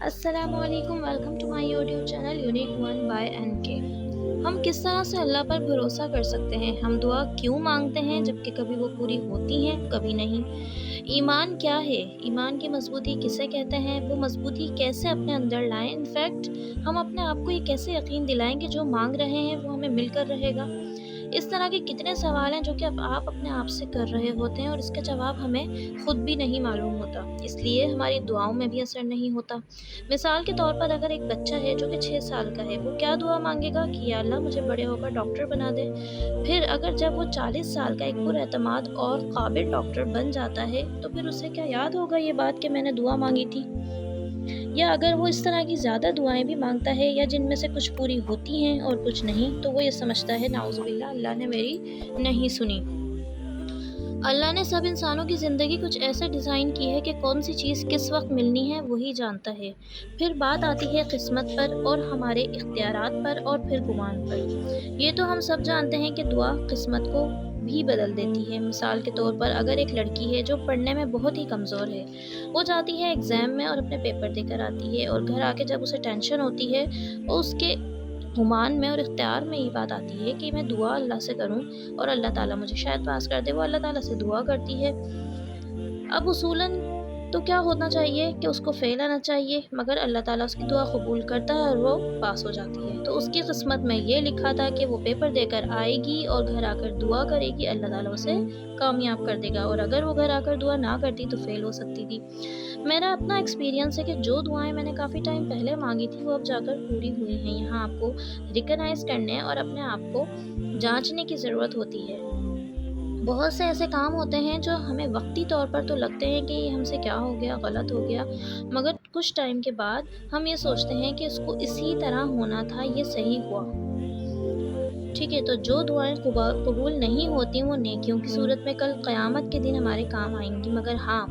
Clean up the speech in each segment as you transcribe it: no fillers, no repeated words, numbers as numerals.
अस्सलाम वालेकुम, welcome to my YouTube channel unique one by NK। हम किस तरह से अल्लाह पर भरोसा कर सकते हैं? हम दुआ क्यों मांगते हैं जबकि कभी वो पूरी होती हैं कभी नहीं? ईमान क्या है? ईमान की मजबूती किसे कहते हैं? वो मजबूती कैसे अपने अंदर लाएं? इनफैक्ट हम अपने आप को ये कैसे यकीन दिलाएं कि जो मांग रहे हैं वो हमें मिलकर रहेगा? इस तरह के कितने सवाल हैं जो कि अब आप अपने आप से कर रहे होते हैं और इसका जवाब हमें खुद भी नहीं मालूम होता, इसलिए हमारी दुआओं में भी असर नहीं होता। मिसाल के तौर पर अगर एक बच्चा है जो कि 6 साल का है, वो क्या दुआ मांगेगा कि या अल्लाह मुझे बड़े होकर डॉक्टर बना दे। फिर अगर जब वो 40 साल का एक पुरएतमाद और काबिल डॉक्टर बन जाता है तो फिर उसे क्या याद होगा ये बात कि मैंने दुआ मांगी थी? या अगर वो इस तरह की ज़्यादा दुआएं भी मांगता है या जिनमें से कुछ पूरी होती हैं और कुछ नहीं, तो वो ये समझता है नाउज़ुबिल्लाह अल्लाह ने मेरी नहीं सुनी। अल्लाह ने सब इंसानों की ज़िंदगी कुछ ऐसे डिज़ाइन की है कि कौन सी चीज़ किस वक्त मिलनी है वही जानता है। फिर बात आती है किस्मत पर और हमारे इख्तियारात पर और फिर गुमान पर। ये तो हम सब जानते हैं कि दुआ किस्मत को भी बदल देती है। मिसाल के तौर पर अगर एक लड़की है जो पढ़ने में बहुत ही कमज़ोर है, वो जाती है एग्ज़ाम में और अपने पेपर देकर आती है और घर आके जब उसे टेंशन होती है, वो उसके गुमान में और इख्तियार में ये बात आती है कि मैं दुआ अल्लाह से करूं और अल्लाह ताला मुझे शायद पास कर दे। वो अल्लाह ताला से दुआ करती है। अब उसूलन तो क्या होना चाहिए कि उसको फ़ेल आना चाहिए, मगर अल्लाह ताला उसकी दुआ कबूल करता है और वो पास हो जाती है। तो उसकी किस्मत में ये लिखा था कि वो पेपर देकर आएगी और घर आकर दुआ करेगी, अल्लाह ताला उसे कामयाब कर देगा, और अगर वो घर आकर दुआ ना करती तो फ़ेल हो सकती थी। मेरा अपना एक्सपीरियंस है कि जो दुआएं मैंने काफ़ी टाइम पहले मांगी थी वो अब जाकर पूरी हुई हैं। यहाँ आपको रिकग्नाइज़ करने और अपने आप को जांचने की ज़रूरत होती है। बहुत से ऐसे काम होते हैं जो हमें वक्ती तौर पर तो लगते हैं कि ये हमसे क्या हो गया, गलत हो गया, मगर कुछ टाइम के बाद हम ये सोचते हैं कि इसको इसी तरह होना था, ये सही हुआ। ठीक है, तो जो दुआएं कबूल नहीं होती वो नेकियों की सूरत में कल क़यामत के दिन हमारे काम आएंगी, मगर हाँ,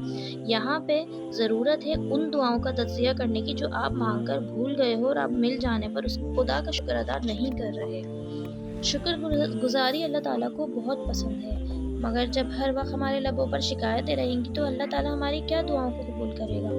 यहाँ पे ज़रूरत है उन दुआओं का तज़किया करने की जो आप मांग कर भूल गए हो और आप मिल जाने पर उस खुदा का शुक्र अदा नहीं कर रहे। शुक्रगुज़ारी अल्लाह ताला को बहुत पसंद है, मगर जब हर वक्त हमारे लबों पर शिकायतें रहेंगी तो अल्लाह ताला हमारी क्या दुआओं को कबूल करेगा?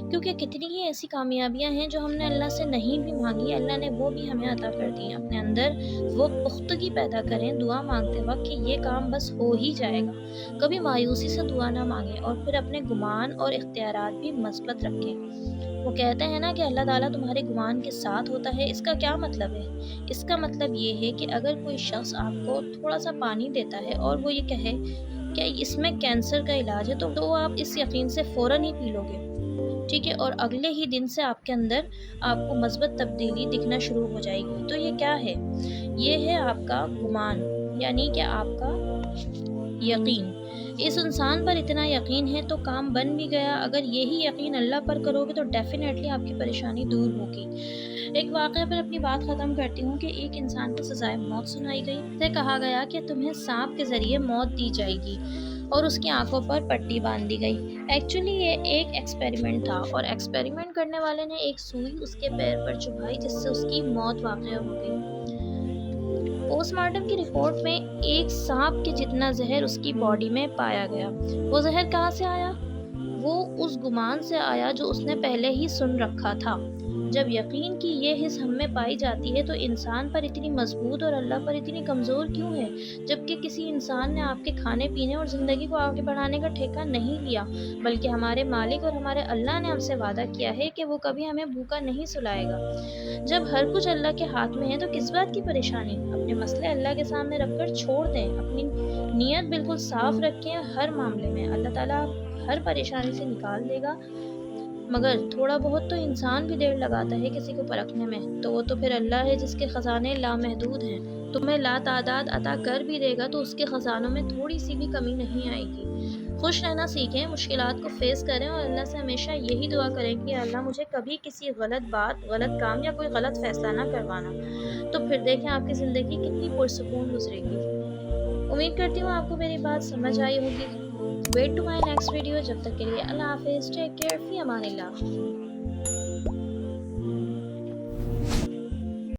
क्योंकि कितनी ही ऐसी कामयाबियां हैं जो हमने अल्लाह से नहीं भी मांगी, अल्लाह ने वो भी हमें अता कर दी हैं। अपने अंदर वो पुख्तगी पैदा करें दुआ मांगते वक्त कि ये काम बस हो ही जाएगा। कभी मायूसी से दुआ ना मांगें और फिर अपने गुमान और इख्तियारात भी मस्बत रखें। वो कहते हैं ना कि अल्लाह ताला तुम्हारे गुमान के साथ होता है। इसका क्या मतलब है? इसका मतलब ये है कि अगर कोई शख्स आपको थोड़ा सा पानी देता है और वो ये कहे कि इसमें कैंसर का इलाज है, तो आप इस यकीन से फ़ौरन ही पी लोगे। ठीक है, और अगले ही दिन से आपके अंदर आपको मस्बत तब्दीली दिखना शुरू हो जाएगी। तो ये क्या है? ये है आपका गुमान, यानी कि आपका यकीन। इस इंसान पर इतना यकीन है तो काम बन भी गया। अगर यही यकीन अल्लाह पर करोगे तो डेफिनेटली आपकी परेशानी दूर होगी। एक वाक़या पर अपनी बात ख़त्म करती हूँ कि एक इंसान को सज़ाए मौत सुनाई गई। उसे कहा गया कि तुम्हें सांप के ज़रिए मौत दी जाएगी और उसकी आंखों पर पट्टी बांध दी गई। एक्चुअली ये एक एक्सपेरिमेंट था और एक्सपेरिमेंट करने वाले ने एक सुई उसके पैर पर चुभाई जिससे उसकी मौत वाक़या हो गई। पोस्टमार्टम की रिपोर्ट में एक सांप के जितना जहर उसकी बॉडी में पाया गया। वो जहर कहाँ से आया? वो उस गुमान से आया जो उसने पहले ही सुन रखा था। जब यकीन की ये हिस्स हम में पाई जाती है तो इंसान पर इतनी मजबूत और अल्लाह पर इतनी कमज़ोर क्यों है? जबकि किसी इंसान ने आपके खाने पीने और ज़िंदगी को आगे बढ़ाने का ठेका नहीं लिया, बल्कि हमारे मालिक और हमारे अल्लाह ने हमसे वादा किया है कि वो कभी हमें भूखा नहीं सुलाएगा। जब हर कुछ अल्लाह के हाथ में है तो किस बात की परेशानी? अपने मसले अल्लाह के सामने रखकर छोड़ दें। अपनी नीयत बिल्कुल साफ रखें हर मामले में। अल्लाह ताला हर परेशानी से निकाल देगा, मगर थोड़ा बहुत तो इंसान भी देर लगाता है किसी को परखने में, तो वो तो फिर अल्लाह है जिसके ख़जाने लामहदूद हैं। तुम्हें लातादाद अता कर भी देगा तो उसके ख़जानों में थोड़ी सी भी कमी नहीं आएगी। खुश रहना सीखें, मुश्किलात को फेस करें और अल्लाह से हमेशा यही दुआ करें कि अल्लाह मुझे कभी किसी गलत बात, गलत काम या कोई गलत फैसला ना करवाना। तो फिर देखें आपकी ज़िंदगी कितनी पुरसुकून गुजरेगी। उम्मीद करती हूँ आपको मेरी बात समझ आई होगी। Wait to my next video. जब तक के लिए अल्लाह हाफिज़, टेक केयर, फ़ी अमानिल्लाह।